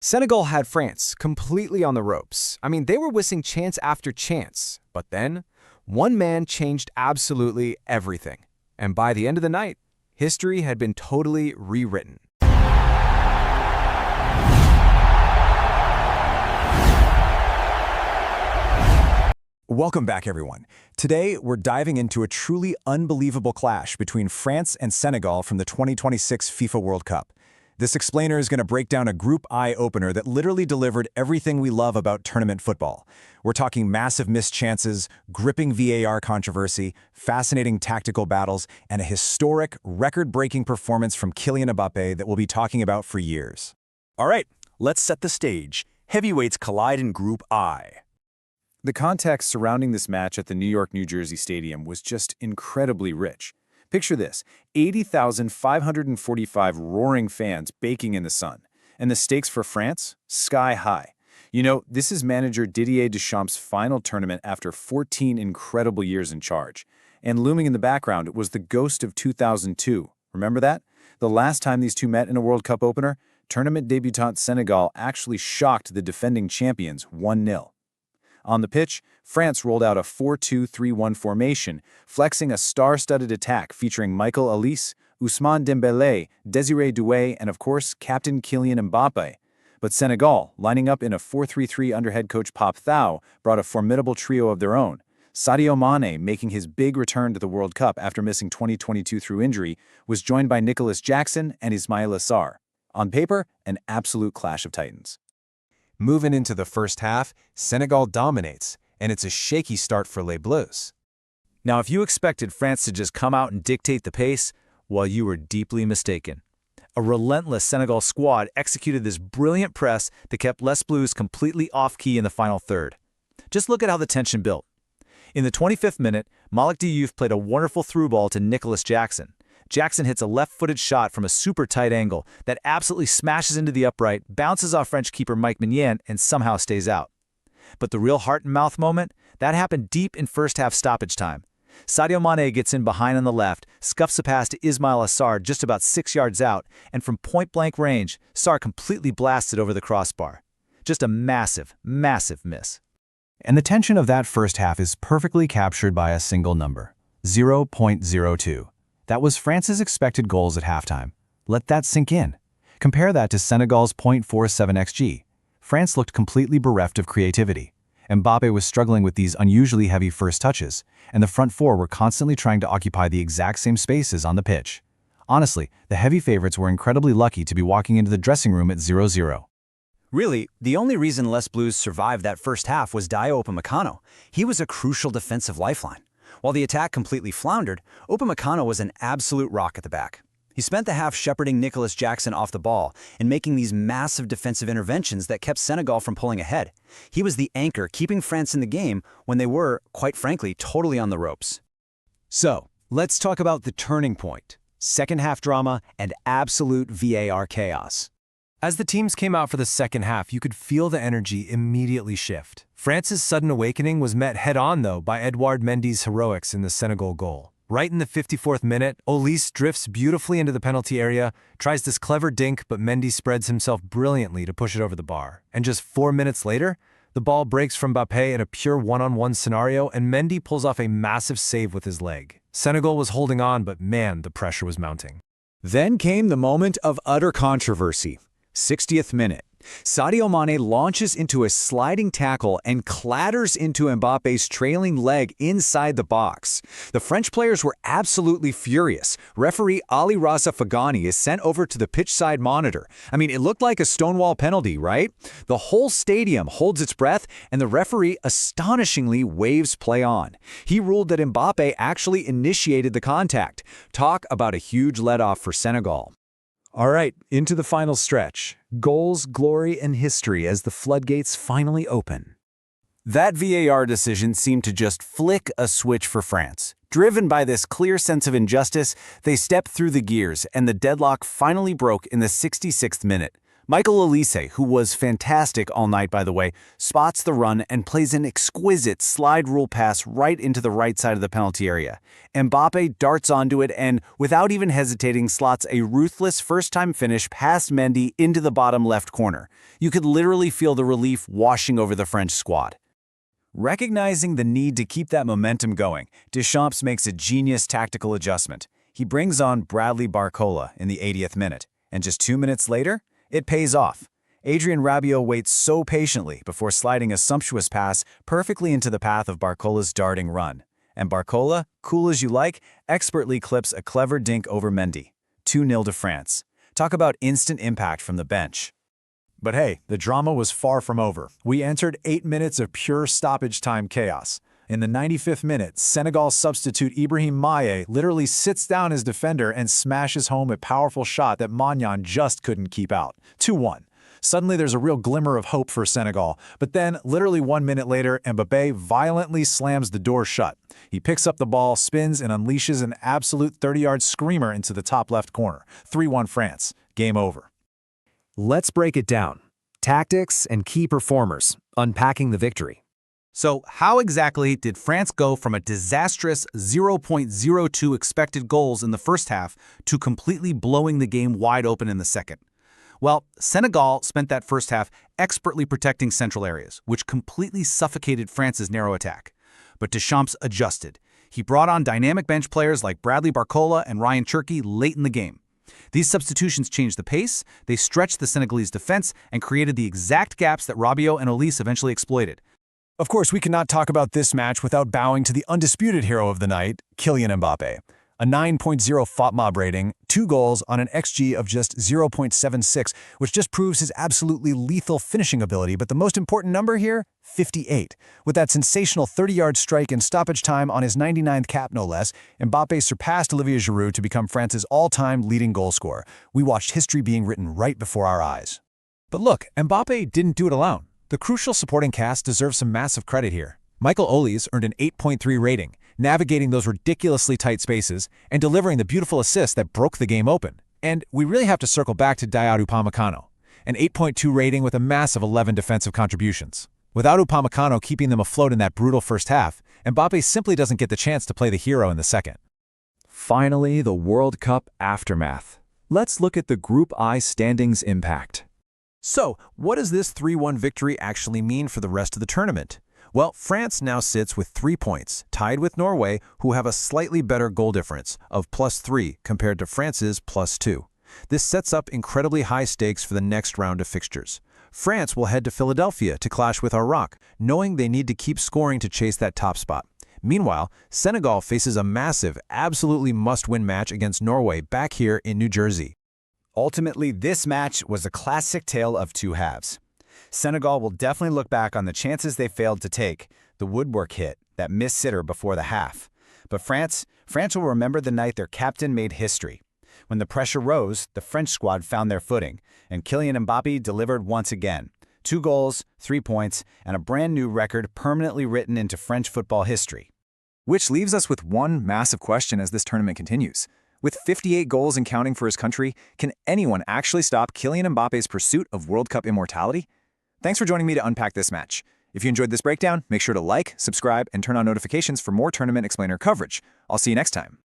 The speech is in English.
Senegal had France completely on the ropes. I mean, they were whistling chance after chance. But then, one man changed absolutely everything. And by the end of the night, history had been totally rewritten. Welcome back, everyone. Today, we're diving into a truly unbelievable clash between France and Senegal from the 2026 FIFA World Cup. This explainer is going to break down a Group I opener that literally delivered everything we love about tournament football. We're talking massive missed chances, gripping VAR controversy, fascinating tactical battles, and a historic, record-breaking performance from Kylian Mbappé that we'll be talking about for years. All right, let's set the stage. Heavyweights collide in Group I. The context surrounding this match at the New York-New Jersey Stadium was just incredibly rich. Picture this, 80,545 roaring fans baking in the sun. And the stakes for France? Sky high. You know, this is manager Didier Deschamps' final tournament after 14 incredible years in charge. And looming in the background was the ghost of 2002. Remember that? The last time these two met in a World Cup opener, tournament debutant Senegal actually shocked the defending champions 1-0. On the pitch, France rolled out a 4-2-3-1 formation, flexing a star-studded attack featuring Michael Olise, Ousmane Dembélé, Désiré Doué, and of course, captain Kylian Mbappé. But Senegal, lining up in a 4-3-3 under head coach Pape Thiaw, brought a formidable trio of their own. Sadio Mane, making his big return to the World Cup after missing 2022 through injury, was joined by Nicolas Jackson and Ismaïla Sarr. On paper, an absolute clash of titans. Moving into the first half, Senegal dominates, and it's a shaky start for Les Bleus. Now, if you expected France to just come out and dictate the pace, well, you were deeply mistaken. A relentless Senegal squad executed this brilliant press that kept Les Bleus completely off-key in the final third. Just look at how the tension built. In the 25th minute, Malick Diouf played a wonderful through ball to Nicolas Jackson. Jackson hits a left-footed shot from a super tight angle that absolutely smashes into the upright, bounces off French keeper Mike Maignan, and somehow stays out. But the real heart-and-mouth moment, that happened deep in first-half stoppage time. Sadio Mane gets in behind on the left, scuffs a pass to Ismaïla Sarr just about 6 yards out, and from point-blank range, Sarr completely blasted over the crossbar. Just a massive, massive miss. And the tension of that first half is perfectly captured by a single number, 0.02. That was France's expected goals at halftime. Let that sink in. Compare that to Senegal's 0.47 xG. France looked completely bereft of creativity. Mbappé was struggling with these unusually heavy first touches, and the front four were constantly trying to occupy the exact same spaces on the pitch. Honestly, the heavy favorites were incredibly lucky to be walking into the dressing room at 0-0. Really, the only reason Les Bleus survived that first half was Dayot Upamecano. He was a crucial defensive lifeline. While the attack completely floundered, Upamecano was an absolute rock at the back. He spent the half shepherding Nicolas Jackson off the ball and making these massive defensive interventions that kept Senegal from pulling ahead. He was the anchor keeping France in the game when they were, quite frankly, totally on the ropes. So, let's talk about the turning point, second half drama, and absolute VAR chaos. As the teams came out for the second half, you could feel the energy immediately shift. France's sudden awakening was met head-on, though, by Edouard Mendy's heroics in the Senegal goal. Right in the 54th minute, Olise drifts beautifully into the penalty area, tries this clever dink, but Mendy spreads himself brilliantly to push it over the bar. And just 4 minutes later, the ball breaks from Mbappé in a pure one-on-one scenario, and Mendy pulls off a massive save with his leg. Senegal was holding on, but man, the pressure was mounting. Then came the moment of utter controversy. 60th minute. Sadio Mane launches into a sliding tackle and clatters into Mbappé's trailing leg inside the box. The French players were absolutely furious. Referee Ali Raza Fagani is sent over to the pitchside monitor. I mean, it looked like a stonewall penalty, right? The whole stadium holds its breath, and the referee astonishingly waves play on. He ruled that Mbappé actually initiated the contact. Talk about a huge let-off for Senegal. All right, into the final stretch. Goals, glory, and history as the floodgates finally open. That VAR decision seemed to just flick a switch for France. Driven by this clear sense of injustice, they stepped through the gears, and the deadlock finally broke in the 66th minute. Michael Olise, who was fantastic all night by the way, spots the run and plays an exquisite slide rule pass right into the right side of the penalty area. Mbappé darts onto it and, without even hesitating, slots a ruthless first-time finish past Mendy into the bottom left corner. You could literally feel the relief washing over the French squad. Recognizing the need to keep that momentum going, Deschamps makes a genius tactical adjustment. He brings on Bradley Barcola in the 80th minute, and just 2 minutes later, it pays off. Adrien Rabiot waits so patiently before sliding a sumptuous pass perfectly into the path of Barcola's darting run. And Barcola, cool as you like, expertly clips a clever dink over Mendy. 2-0 to France. Talk about instant impact from the bench. But hey, the drama was far from over. We entered 8 minutes of pure stoppage time chaos. In the 95th minute, Senegal substitute Ibrahim Maye literally sits down his defender and smashes home a powerful shot that Magnan just couldn't keep out. 2-1. Suddenly there's a real glimmer of hope for Senegal, but then, literally 1 minute later, Mbappé violently slams the door shut. He picks up the ball, spins, and unleashes an absolute 30-yard screamer into the top left corner. 3-1 France. Game over. Let's break it down. Tactics and key performers, unpacking the victory. So how exactly did France go from a disastrous 0.02 expected goals in the first half to completely blowing the game wide open in the second? Well, Senegal spent that first half expertly protecting central areas, which completely suffocated France's narrow attack. But Deschamps adjusted. He brought on dynamic bench players like Bradley Barcola and Ryan Cherki late in the game. These substitutions changed the pace, they stretched the Senegalese defense, and created the exact gaps that Rabiot and Olise eventually exploited. Of course, we cannot talk about this match without bowing to the undisputed hero of the night, Kylian Mbappé. A 9.0 FOTMOB rating, 2 goals on an XG of just 0.76, which just proves his absolutely lethal finishing ability. But the most important number here, 58. With that sensational 30-yard strike in stoppage time on his 99th cap, no less, Mbappé surpassed Olivier Giroud to become France's all-time leading goal scorer. We watched history being written right before our eyes. But look, Mbappé didn't do it alone. The crucial supporting cast deserves some massive credit here. Michael Olise earned an 8.3 rating, navigating those ridiculously tight spaces and delivering the beautiful assist that broke the game open. And we really have to circle back to Dayot Upamecano, an 8.2 rating with a massive 11 defensive contributions. Without Upamecano keeping them afloat in that brutal first half, Mbappé simply doesn't get the chance to play the hero in the second. Finally, the World Cup aftermath. Let's look at the Group I standings impact. So, what does this 3-1 victory actually mean for the rest of the tournament? Well, France now sits with 3 points, tied with Norway, who have a slightly better goal difference of +3 compared to France's +2. This sets up incredibly high stakes for the next round of fixtures. France will head to Philadelphia to clash with Iraq, knowing they need to keep scoring to chase that top spot. Meanwhile, Senegal faces a massive, absolutely must-win match against Norway back here in New Jersey. Ultimately, this match was a classic tale of two halves. Senegal will definitely look back on the chances they failed to take, the woodwork hit, that missed sitter before the half. But France will remember the night their captain made history. When the pressure rose, the French squad found their footing, and Kylian Mbappé delivered once again. 2 goals, 3 points, and a brand new record permanently written into French football history. Which leaves us with one massive question as this tournament continues. With 58 goals and counting for his country, can anyone actually stop Kylian Mbappe's pursuit of World Cup immortality? Thanks for joining me to unpack this match. If you enjoyed this breakdown, make sure to like, subscribe, and turn on notifications for more Tournament Explainer coverage. I'll see you next time.